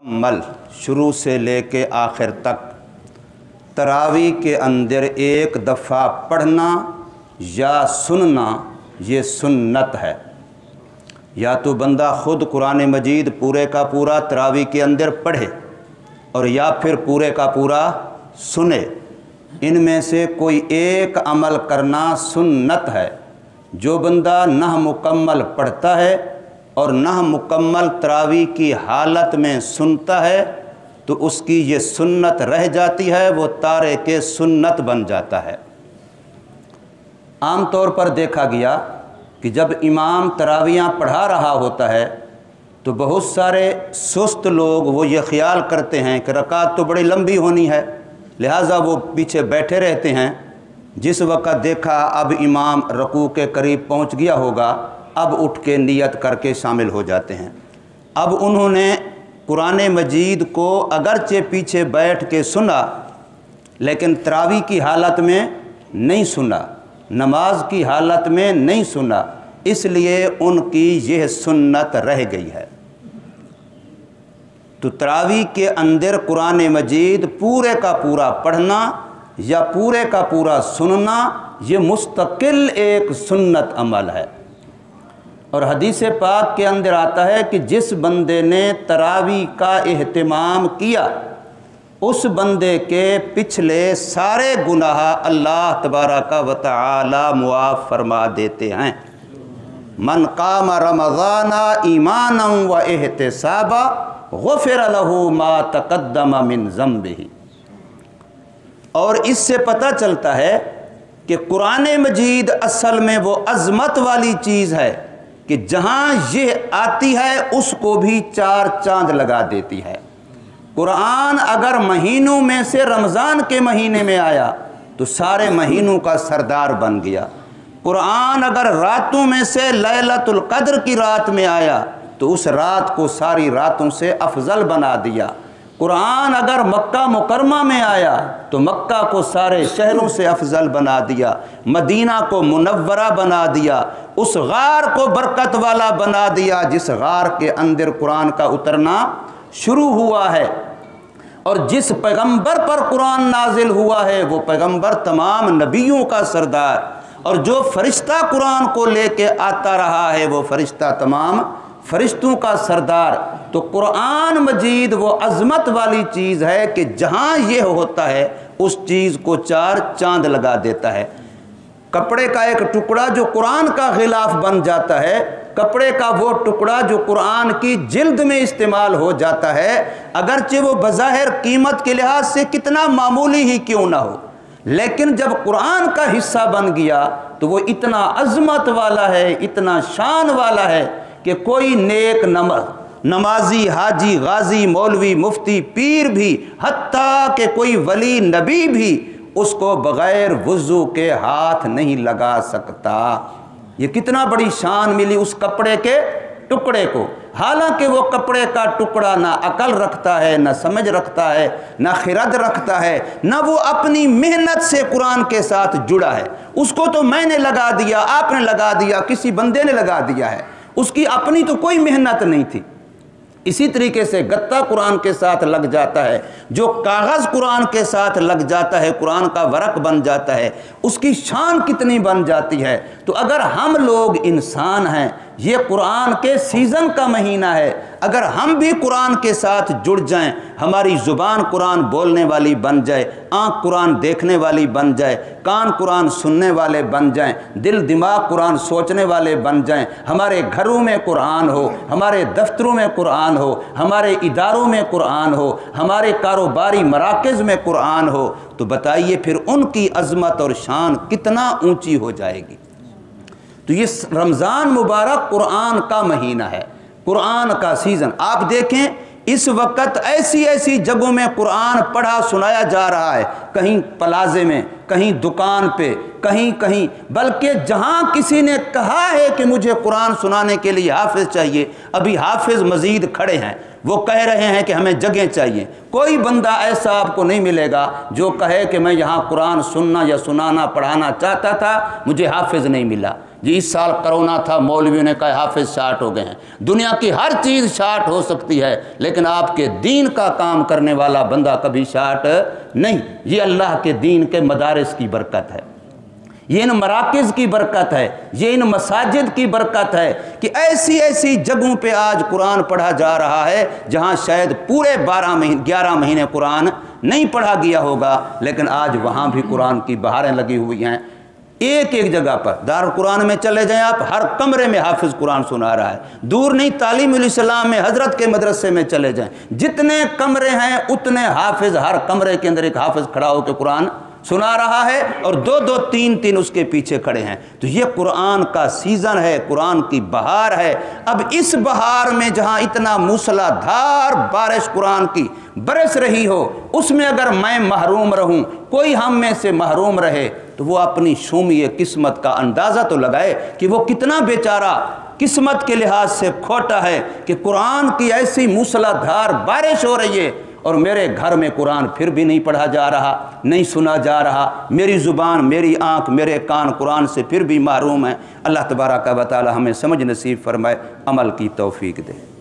मल शुरू से लेके आखिर तक तरावी के अंदर एक दफ़ा पढ़ना या सुनना ये सुन्नत है। या तो बंदा ख़ुद कुरान मजीद पूरे का पूरा तरावी के अंदर पढ़े और या फिर पूरे का पूरा सुने। इनमें से कोई एक अमल करना सुन्नत है। जो बंदा नह मुकम्मल पढ़ता है और नह मुकम्मल तरावी की हालत में सुनता है तो उसकी ये सुन्नत रह जाती है, वो तारे के सुन्नत बन जाता है। आम तौर पर देखा गया कि जब इमाम तरावियाँ पढ़ा रहा होता है तो बहुत सारे सुस्त लोग वो ये ख्याल करते हैं कि रकात तो बड़ी लंबी होनी है, लिहाजा वो पीछे बैठे रहते हैं। जिस वक़्त देखा अब इमाम रकू के करीब पहुंच गया होगा, अब उठ के नियत करके शामिल हो जाते हैं। अब उन्होंने कुरान मजीद को अगरचे पीछे बैठ के सुना लेकिन तरावी की हालत में नहीं सुना, नमाज की हालत में नहीं सुना, इसलिए उनकी यह सुन्नत रह गई है। तो तरावी के अंदर कुरान मजीद पूरे का पूरा पढ़ना या पूरे का पूरा सुनना ये मुस्तकिल एक सुन्नत अमल है। और हदीस पाक के अंदर आता है कि जिस बंदे ने तरावी का एहतिमाम किया उस बंदे के पिछले सारे गुनाह अल्लाह तबारक व तआला मुआफ़ फरमा देते हैं। मन काम रमज़ाना ईमानन व एहतिसाबा गुफ़िर लहू मा तक़द्दम मिन ज़म्बिही। और इससे पता चलता है कि कुरान मजीद असल में वो अज़मत वाली चीज़ है कि जहाँ ये आती है उसको भी चार चांद लगा देती है। कुरान अगर महीनों में से रमज़ान के महीने में आया तो सारे महीनों का सरदार बन गया। कुरान अगर रातों में से लैलतुल क़द्र की रात में आया तो उस रात को सारी रातों से अफजल बना दिया। कुरान अगर मक्का मुकरमा में आया तो मक्का को सारे शहरों से अफजल बना दिया, मदीना को मुनव्वरा बना दिया, उस गार को बरकत वाला बना दिया जिस गार के अंदर कुरान का उतरना शुरू हुआ है। और जिस पैगंबर पर कुरान नाजिल हुआ है वो पैगंबर तमाम नबियों का सरदार, और जो फरिश्ता कुरान को लेके आता रहा है वो फरिश्ता तमाम फरिश्तों का सरदार। तो कुरान मजीद वो अज़मत वाली चीज़ है कि जहाँ ये होता है उस चीज़ को चार चांद लगा देता है। कपड़े का एक टुकड़ा जो कुरान का खिलाफ बन जाता है, कपड़े का वो टुकड़ा जो कुरान की जिल्द में इस्तेमाल हो जाता है, अगरचे वो बज़ाहिर कीमत के लिहाज से कितना मामूली ही क्यों ना हो, लेकिन जब कुरान का हिस्सा बन गया तो वो इतना अज़मत वाला है, इतना शान वाला है कि कोई नेक नमाजी, हाजी, गाजी, मौलवी, मुफ्ती, पीर भी, हत्ता कि कोई वली नबी भी उसको बग़ैर वुज़ू के हाथ नहीं लगा सकता। ये कितना बड़ी शान मिली उस कपड़े के टुकड़े को। हालांकि वो कपड़े का टुकड़ा ना अकल रखता है, ना समझ रखता है, ना खिरद रखता है, ना वो अपनी मेहनत से कुरान के साथ जुड़ा है। उसको तो मैंने लगा दिया, आपने लगा दिया, किसी बंदे ने लगा दिया है, उसकी अपनी तो कोई मेहनत नहीं थी। इसी तरीके से गत्ता कुरान के साथ लग जाता है, जो कागज़ कुरान के साथ लग जाता है, कुरान का वरक बन जाता है, उसकी शान कितनी बन जाती है। तो अगर हम लोग इंसान हैं, ये कुरान के सीज़न का महीना है, अगर हम भी कुरान के साथ जुड़ जाएं, हमारी ज़ुबान कुरान बोलने वाली बन जाए, आँख कुरान देखने वाली बन जाए, कान कुरान सुनने वाले बन जाएं, दिल दिमाग कुरान सोचने वाले बन जाएं, हमारे घरों में कुरान हो, हमारे दफ्तरों में कुरान हो, हमारे इदारों में कुरान हो, हमारे कारोबारी मराकज़ में कुरान हो, तो बताइए फिर उनकी अज़मत और शान कितना ऊँची हो जाएगी। तो ये रमज़ान मुबारक कुरान का महीना है, कुरान का सीज़न। आप देखें इस वक्त ऐसी ऐसी जगहों में कुरान पढ़ा सुनाया जा रहा है, कहीं प्लाजे में, कहीं दुकान पे, कहीं कहीं, बल्कि जहाँ किसी ने कहा है कि मुझे कुरान सुनाने के लिए हाफिज़ चाहिए, अभी हाफिज़ मज़ीद खड़े हैं, वो कह रहे हैं कि हमें जगह चाहिए। कोई बंदा ऐसा आपको नहीं मिलेगा जो कहे कि मैं यहाँ कुरान सुनना या सुनाना पढ़ाना चाहता था, मुझे हाफिज़ नहीं मिला। जी इस साल कोरोना था, मौलवियों ने कहा हाफिज़ शार्ट हो गए हैं। दुनिया की हर चीज़ शार्ट हो सकती है, लेकिन आपके दीन का काम करने वाला बंदा कभी शार्ट नहीं। ये अल्लाह के दीन के मदारिस की बरकत है, ये इन मराकिज़ की बरकत है, ये इन मसाजिद की बरकत है कि ऐसी ऐसी जगहों पे आज कुरान पढ़ा जा रहा है जहाँ शायद पूरे 11 महीने कुरान नहीं पढ़ा गया होगा, लेकिन आज वहाँ भी कुरान की बहारें लगी हुई हैं। एक एक जगह पर दारुल कुरान में चले जाएं आप, हर कमरे में हाफिज़ कुरान सुना रहा है। दूर नहीं, तालीमुल इस्लाम में हज़रत के मदरसे में चले जाएं, जितने कमरे हैं उतने हाफिज़, हर कमरे के अंदर एक हाफिज़ खड़ा होकर कुरान सुना रहा है और 2-2 3-3 उसके पीछे खड़े हैं। तो ये कुरान का सीज़न है, कुरान की बहार है। अब इस बहार में जहाँ इतना मूसलाधार बारिश कुरान की बरस रही हो, उसमें अगर मैं महरूम रहूं, कोई हम में से महरूम रहे, तो वो अपनी शूमीय किस्मत का अंदाज़ा तो लगाए कि वो कितना बेचारा किस्मत के लिहाज से खोटा है कि कुरान की ऐसी मूसलाधार बारिश हो रही है और मेरे घर में कुरान फिर भी नहीं पढ़ा जा रहा, नहीं सुना जा रहा। मेरी ज़ुबान, मेरी आँख, मेरे कान कुरान से फिर भी महरूम हैं। अल्लाह तबारक व तआला हमें समझ नसीब फरमाए, अमल की तौफीक दे।